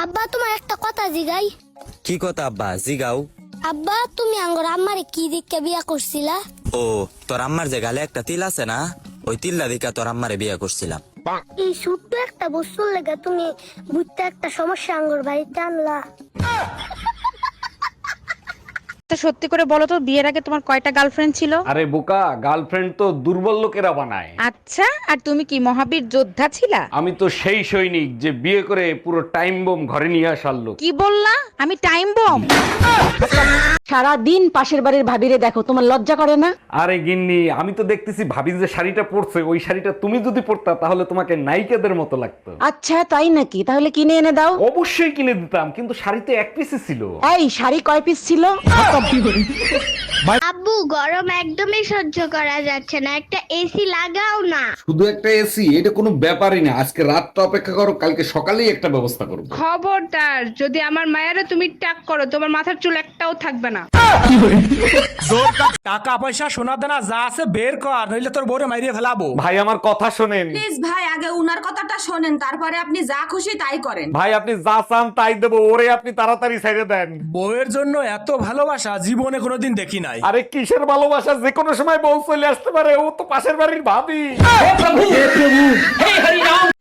আব্বা তোমার একটা কথা জিগাই। কি কথা আব্বা? জিগাও। আব্বা তুমি আঙ্গর আম্মারে কি দিককে বিয়া করছিলা? ও তোর আম্মার যে গালে একটা তিল আছে না, ওই তিল্লা দিকা তোর আম্মারে বিয়া করছিলাম। এই ছোট্ট একটা বস্তুর লেগে তুমি বুঝতে একটা সমস্যা আঙ্গর বাড়িতে আনলা। সত্যি করে বলো তো, বিয়ের আগে তোমার কয়টা গার্লফ্রেন্ড ছিল? আরে বোকা, গার্লফ্রেন্ড তো দুর্বল লোকেরা বানায়। আচ্ছা, আর তুমি কি মহাবীর যোদ্ধা ছিলা? আমি তো সেই সৈনিক যে বিয়ে করে পুরো টাইম বোম ঘরে নিয়ে আসার লোক। কি বললা? আমি টাইম বম? সারা দিন পাশের বাড়ির ভাবিরে দেখো, তোমার লজ্জা করে না? আরে গিন্নি, আমি তো দেখতেছি ভাবি যে শাড়িটা পরছে, ওই শাড়িটা তুমি যদি পরতা তাহলে তোমাকে নায়িকাদের মতো লাগতো। আচ্ছা তাই নাকি? তাহলে কিনে এনে দাও। অবশ্যই কিনে দিতাম, কিন্তু শাড়ি তো এক পিসে ছিল। এই শাড়ি কয় পিস ছিল? আব্বু গরম একদমই সহ্য করা যাচ্ছে না, একটা এসি লাগাও না। শুধু একটা এসি? এটা কোনো ব্যাপারই না, আজকে রাতটা অপেক্ষা করো, কালকে সকালেই একটা ব্যবস্থা করবো। খবরদার, যদি আমার মায়েরা তুমি টাক করো, তোমার মাথার চুল একটাও থাকবে না। টাকা পয়সা সোনা দানা যা আছে বের কর, নইলে তোর বউরে মাইরিয়ে ফেলাবো। ভাই আমার কথা শোনেন। প্লিজ ভাই, আগে উনার কথাটা শোনেন, তারপরে আপনি যা খুশি তাই করেন। ভাই আপনি যা চান তাই দেবো, ওরে আপনি তাড়াতাড়ি ছেড়ে দেন। বউয়ের জন্য এত ভালোবাসা জীবনে কোনোদিন দেখি নাই। আরে কিসের ভালোবাসা, যে কোনো সময় বউ চলে আসতে পারে, ও তো পাশের বাড়ির ভাবি।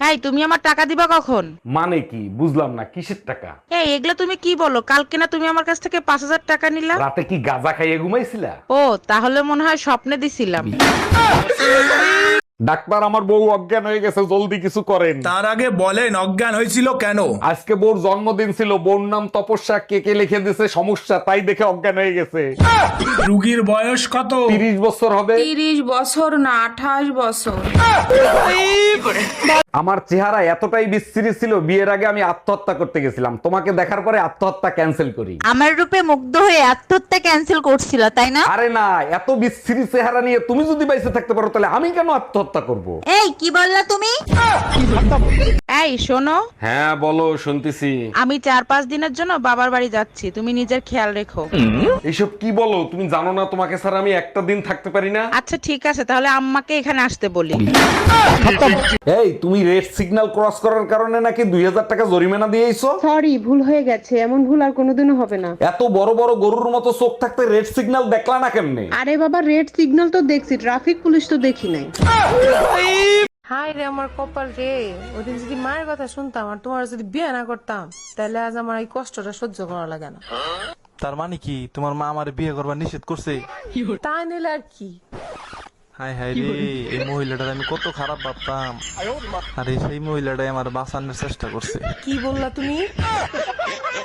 এই তুমি আমার টাকা দিবা কখন? মানে কি বুঝলাম না, কিসের টাকা? এই এগুলা তুমি কি বলো? কালকে না তুমি আমার কাছ থেকে 5,000 টাকা নিলা? রাতে কি গাঁজা খাইয়ে ঘুমাইছিলা? ও তাহলে মনে হয় স্বপ্নে দিছিলাম। ডাক্তার, আমার বউ অজ্ঞান হয়ে গেছে, জলদি কিছু করেন। তার আগে বলেন অজ্ঞান হয়েছিল কেন? আজকে বউর জন্মদিন ছিল, বউর নাম তপস্যা, কেকে লিখে দিছে সমস্যা, তাই দেখে অজ্ঞান হয়ে গেছে। রুগীর বয়স কত? 30 বছর হবে। 30 বছর না, 28 বছর। আমার চেহারা এতটাই বিশ্রী ছিল, বিয়ের আগে আমি আত্মহত্যা করতে গেছিলাম, তোমাকে দেখার পরে আত্মহত্যা ক্যান্সেল করি। আমার রূপে মুগ্ধ হয়ে আত্মহত্যা ক্যান্সেল করছিল তাই না? আরে না, এত বিশ্রী চেহারা নিয়ে তুমি যদি বাইসে থাকতে পারো তাহলে আমি কেন আত্মহত্যা করব? এই কি বললা তুমি? এই শোনো, হ্যাঁ বলো, শুনতেছি। আমি 4-5 দিনের জন্য বাবার বাড়ি যাচ্ছি, তুমি নিজের খেয়াল রেখো। এইসব কি বলো? তুমি জানো না তোমাকে ছাড়া আমি একটা দিন থাকতে পারি না? আচ্ছা ঠিক আছে, তাহলে আম্মাকে এখানে আসতে বলি। এই তুমি রেড সিগন্যাল ক্রস করার কারণে নাকি 2000 টাকা জরিমানা দিয়েছো। সরি, ভুল হয়ে গেছে, এমন ভুল আর কোনোদিনও হবে না। এত বড় বড় গরুর মতো চোখ থাকতে রেড সিগন্যাল দেখলা না কেমনে? আরে বাবা, রেড সিগন্যাল তো দেখছি, ট্রাফিক পুলিশ তো দেখি নাই। হাই রে আমার কপাল রে, ওদিন যদি মায়ের কথা শুনতাম আর তোমার যদি বিয়ে না করতাম, তাহলে আজ আমার এই কষ্টটা সহ্য করা লাগে না। তার মানে কি তোমার মা আমার বিয়ে করবার নিষেধ করছে? তা নিলে আর কি। হাই হাই রে, এই মহিলাটার আমি কত খারাপ ভাবতাম, আরে সেই মহিলাটাই আমার বাঁচানোর চেষ্টা করছে। কি বললা তুমি?